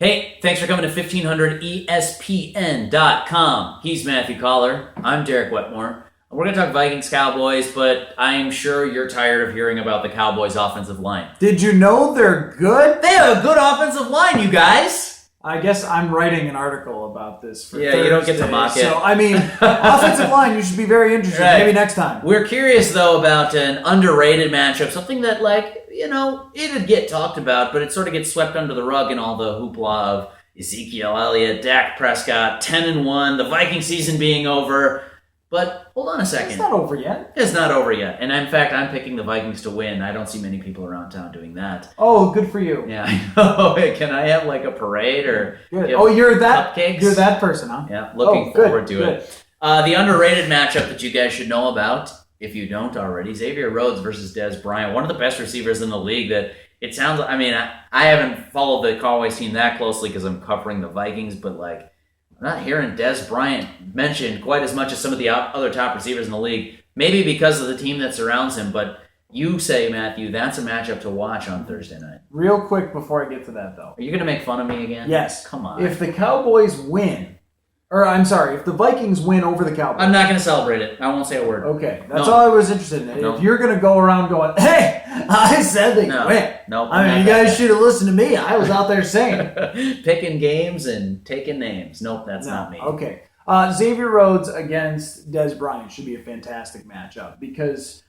Hey, thanks for coming to 1500ESPN.com. He's Matthew Coller. I'm Derek Wetmore. We're going to talk Vikings-Cowboys, but I'm sure you're tired of hearing about the Cowboys' offensive line. Did you know they're good? They have a good offensive line, you guys. I guess I'm writing an article about this for Thursday, you don't get to mock it. So, I mean, offensive line, you should be very interested. Right. Maybe next time. We're curious, though, about an underrated matchup, something that, it'd get talked about, but it sort of gets swept under the rug in all the hoopla of Ezekiel Elliott, Dak Prescott, 10-1, the Viking season being over. But hold on a second. It's not over yet. It's not over yet. And in fact, I'm picking the Vikings to win. I don't see many people around town doing that. Oh, good for you. Yeah, I know. Can I have like a parade or you're that cupcakes? You're that person, huh? Yeah, looking forward to it. The underrated matchup that you guys should know about, if you don't already, Xavier Rhodes versus Dez Bryant, one of the best receivers in the league. That it sounds like, I haven't followed the Cowboys team that closely because I'm covering the Vikings, but I'm not hearing Dez Bryant mentioned quite as much as some of the other top receivers in the league. Maybe because of the team that surrounds him, but you say, Matthew, that's a matchup to watch on Thursday night. Real quick before I get to that, though. Are you going to make fun of me again? Yes. Come on. If the Cowboys win, if the Vikings win over the Cowboys. I'm not going to celebrate it. I won't say a word. Okay, that's all I was interested in. No. If you're going to go around going, hey, I said they win. No. You guys should have listened to me. I was out there saying. Picking games and taking names. Nope, that's not me. Okay. Xavier Rhodes against Dez Bryant should be a fantastic matchup because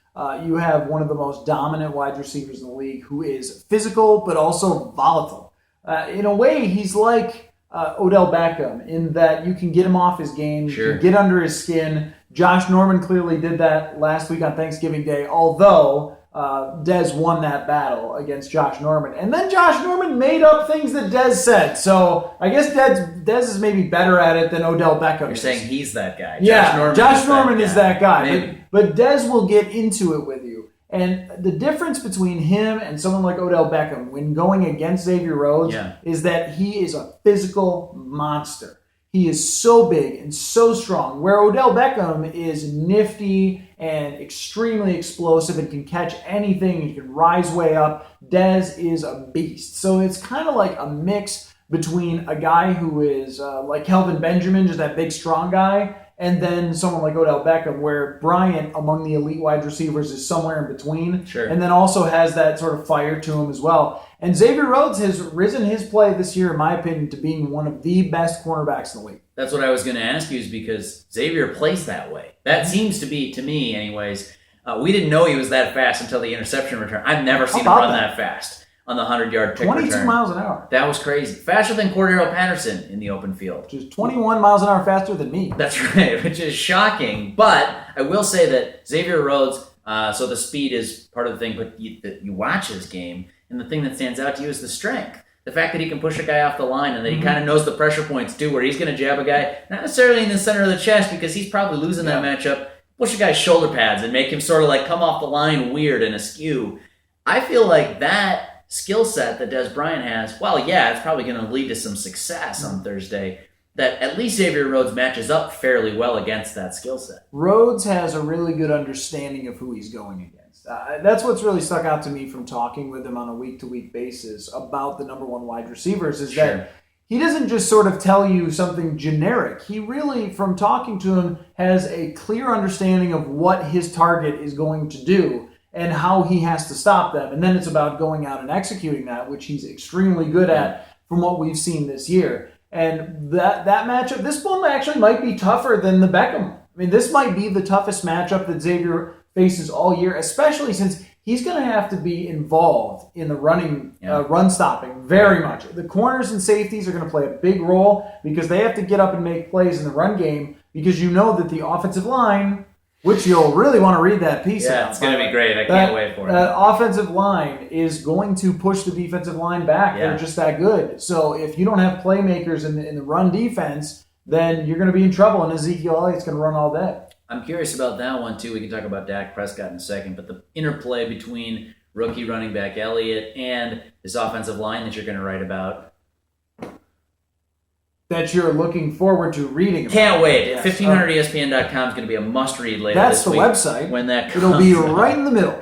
you have one of the most dominant wide receivers in the league who is physical but also volatile. In a way, he's like Odell Beckham in that you can get him off his game, you can get under his skin. Josh Norman clearly did that last week on Thanksgiving Day, although Dez won that battle against Josh Norman. And then Josh Norman made up things that Dez said. So I guess Dez is maybe better at it than Odell Beckham You're saying he's that guy. Yeah, Josh Norman is that guy. But Dez will get into it with you. And the difference between him and someone like Odell Beckham when going against Xavier Rhodes is that he is a physical monster. He is so big and so strong, where Odell Beckham is nifty and extremely explosive and can catch anything. He can rise way up. Dez is a beast. So it's kind of like a mix between a guy who is like Kelvin Benjamin, just that big, strong guy, and then someone like Odell Beckham, where Bryant, among the elite wide receivers, is somewhere in between. Sure. And then also has that sort of fire to him as well. And Xavier Rhodes has risen his play this year, in my opinion, to being one of the best cornerbacks in the league. That's what I was going to ask you, is because Xavier plays that way. That seems to be, to me anyways, we didn't know he was that fast until the interception return. I've never seen him run that fast on the 100-yard kick 22 return. miles an hour. That was crazy. Faster than Cordero Patterson in the open field. Which is 21 miles an hour faster than me. That's right, which is shocking. But I will say that Xavier Rhodes, so the speed is part of the thing, but you watch his game, and the thing that stands out to you is the strength. The fact that he can push a guy off the line and that he kind of knows the pressure points too, where he's going to jab a guy, not necessarily in the center of the chest because he's probably losing that matchup, push a guy's shoulder pads and make him sort of like come off the line weird and askew. I feel like that skill set that Dez Bryant has, it's probably going to lead to some success on Thursday, that at least Xavier Rhodes matches up fairly well against that skill set. Rhodes has a really good understanding of who he's going against. That's what's really stuck out to me from talking with him on a week-to-week basis about the number one wide receivers is that he doesn't just sort of tell you something generic. He really, from talking to him, has a clear understanding of what his target is going to do and how he has to stop them. And then it's about going out and executing that, which he's extremely good at from what we've seen this year. And that matchup, this one actually might be tougher than the Beckham. This might be the toughest matchup that Xavier faces all year, especially since he's going to have to be involved in the run stopping very much. The corners and safeties are going to play a big role because they have to get up and make plays in the run game because you know that the offensive line, which you'll really want to read that piece about. It's going to be great. I can't wait for it. That offensive line is going to push the defensive line back. They're just that good. So if you don't have playmakers in the run defense, then you're going to be in trouble, and Ezekiel Elliott's going to run all day. I'm curious about that one, too. We can talk about Dak Prescott in a second, but the interplay between rookie running back Elliott and this offensive line that you're going to write about. That you're looking forward to reading about. Can't wait. Yes. 1500ESPN.com is going to be a must-read later this week. That's the website. When that comes It'll be right in the middle.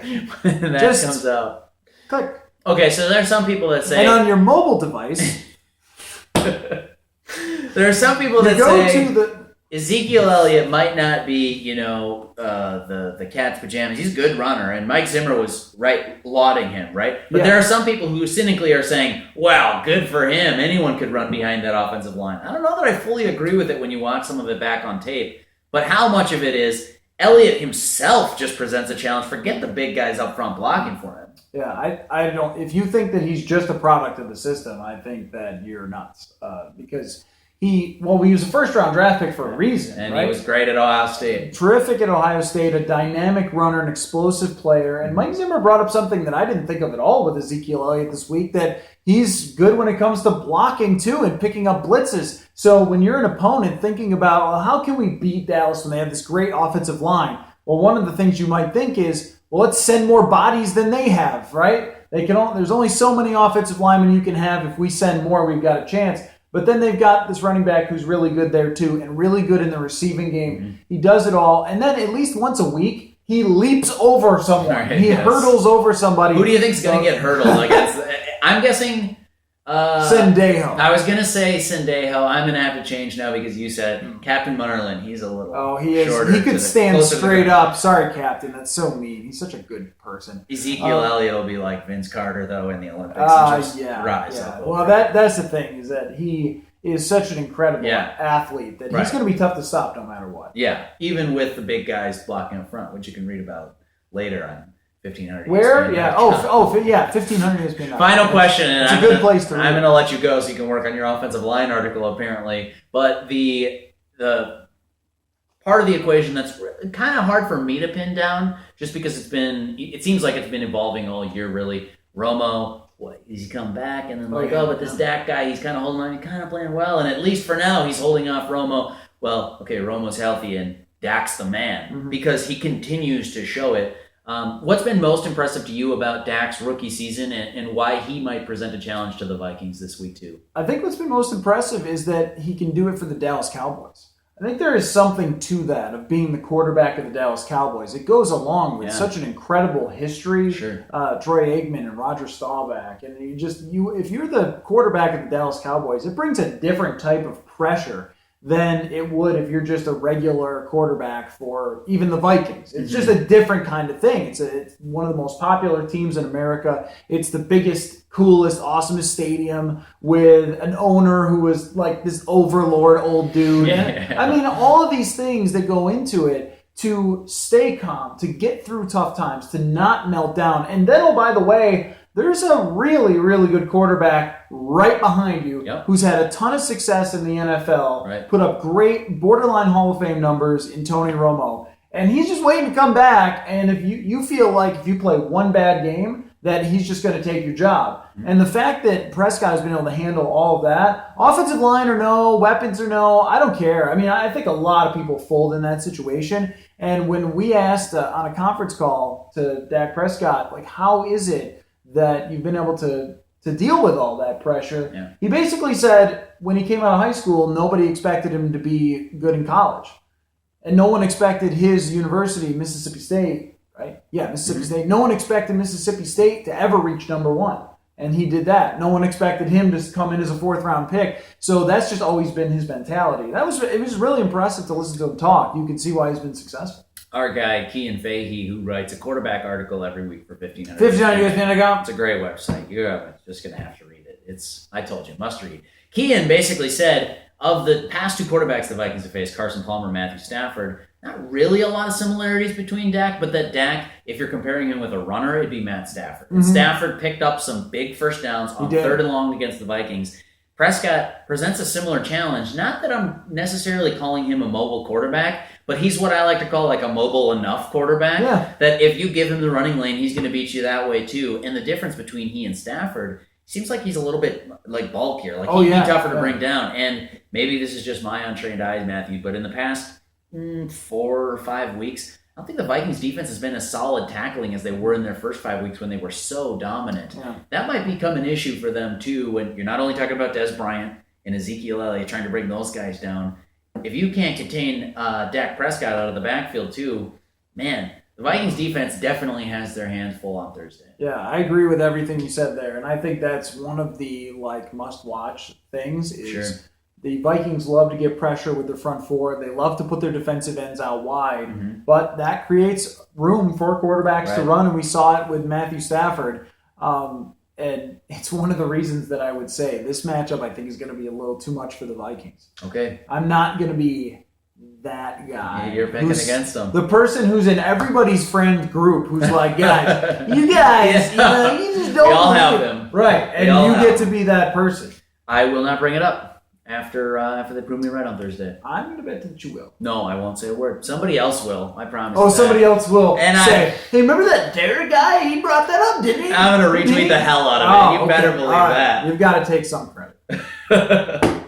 When that comes out. Click. Okay, so there are some people that say... And on your mobile device... There are some people that say Ezekiel Elliott might not be, the cat's pajamas. He's a good runner, and Mike Zimmer was lauding him, right? But there are some people who cynically are saying, wow, good for him. Anyone could run behind that offensive line. I don't know that I fully agree with it when you watch some of it back on tape, but how much of it is Elliott himself just presents a challenge. Forget the big guys up front blocking for him. Yeah, I don't. If you think that he's just a product of the system, I think that you're nuts. Because he was a first-round draft pick for a reason, and right? He was great at Ohio State. Terrific at Ohio State, a dynamic runner, an explosive player. And Mike Zimmer brought up something that I didn't think of at all with Ezekiel Elliott this week, that he's good when it comes to blocking, too, and picking up blitzes. So when you're an opponent thinking about, well, how can we beat Dallas when they have this great offensive line? Well, one of the things you might think is, well, let's send more bodies than they have, right? There's only so many offensive linemen you can have. If we send more, we've got a chance. But then they've got this running back who's really good there too, and really good in the receiving game. Mm-hmm. He does it all. And then at least once a week, he leaps over someone. Right, he hurdles over somebody. Who do you think's going to get hurdled against? I'm guessing Sendejo. I was going to say Sendejo. I'm going to have to change now because you said Captain Munnerlin. He's a little shorter. He could stand straight up. Sorry, Captain. That's so mean. He's such a good person. Ezekiel Elliott will be like Vince Carter, though, in the Olympics. Rise up. Well, that's the thing, is that he is such an incredible athlete that he's going to be tough to stop no matter what. Yeah, even with the big guys blocking up front, which you can read about later on 1500. Where? Yeah. 1500 ESPN. Final question, and it's a good place to read. I'm going to let you go so you can work on your offensive line article, apparently. But the part of the equation that's kind of hard for me to pin down, just because it seems like it's been evolving all year, really. Romo, does he come back? And then but this Dak guy, he's kind of holding on, he's kind of playing well, and at least for now, he's holding off Romo. Well, okay, Romo's healthy, and Dak's the man, because he continues to show it. What's been most impressive to you about Dak's rookie season and why he might present a challenge to the Vikings this week too? I think what's been most impressive is that he can do it for the Dallas Cowboys. I think there is something to that, of being the quarterback of the Dallas Cowboys. It goes along with such an incredible history. Sure. Troy Aikman and Roger Staubach. And if you're the quarterback of the Dallas Cowboys, it brings a different type of pressure than it would if you're just a regular quarterback for even the Vikings. It's just a different kind of thing. It's one of the most popular teams in America. It's the biggest, coolest, awesomest stadium with an owner who is like this overlord old dude. Yeah. I mean, all of these things that go into it to stay calm, to get through tough times, to not melt down. And then, oh, by the way, there's a really, really good quarterback right behind you who's had a ton of success in the NFL, put up great borderline Hall of Fame numbers in Tony Romo, and he's just waiting to come back. And if you feel like if you play one bad game, that he's just going to take your job. And the fact that Prescott has been able to handle all of that, offensive line or no, weapons or no, I don't care. I mean, I think a lot of people fold in that situation. And when we asked on a conference call to Dak Prescott, like, how is it that you've been able to deal with all that pressure? He basically said when he came out of high school, nobody expected him to be good in college. And no one expected his university, Mississippi State, right? Yeah, Mississippi State. No one expected Mississippi State to ever reach number one. And he did that. No one expected him to come in as a fourth-round pick. So that's just always been his mentality. It was really impressive to listen to him talk. You can see why he's been successful. Our guy, Kean Fahey, who writes a quarterback article every week for 1500. 1500 It's a great website. You're just going to have to read it. I told you, must read. Kean basically said, of the past two quarterbacks the Vikings have faced, Carson Palmer, Matthew Stafford, not really a lot of similarities between Dak, but that Dak, if you're comparing him with a runner, it'd be Matt Stafford. And Stafford picked up some big first downs on third and long against the Vikings. Prescott presents a similar challenge. Not that I'm necessarily calling him a mobile quarterback, but he's what I like to call like a mobile enough quarterback. Yeah. That if you give him the running lane, he's going to beat you that way too. And the difference between he and Stafford seems like he's a little bit like bulkier. Like he'd be tougher to bring down. And maybe this is just my untrained eyes, Matthew, but in the past 4 or 5 weeks, I don't think the Vikings defense has been as solid tackling as they were in their first 5 weeks when they were so dominant. Yeah. That might become an issue for them too when you're not only talking about Dez Bryant and Ezekiel Elliott trying to bring those guys down. If you can't contain Dak Prescott out of the backfield too, man, the The Vikings defense definitely has their hands full on Thursday. Yeah, I agree with everything you said there, and I think that's one of the must-watch things is the Vikings love to get pressure with their front four. They love to put their defensive ends out wide, but that creates room for quarterbacks to run, and we saw it with Matthew Stafford. And it's one of the reasons that I would say this matchup I think is going to be a little too much for the Vikings. Okay. I'm not going to be that guy. Yeah, you're picking against them. The person who's in everybody's friend group who's like, guys, you just don't. We all have him. Right, and you get to be that person. I will not bring it up after they prove me right on Thursday. I'm going to bet that you will. No, I won't say a word. Somebody else will. I promise. Oh, somebody else will and say, hey, remember that Derek guy? He brought that up, didn't he? I'm going to retweet the hell out of it. You better believe that. You've got to take some credit.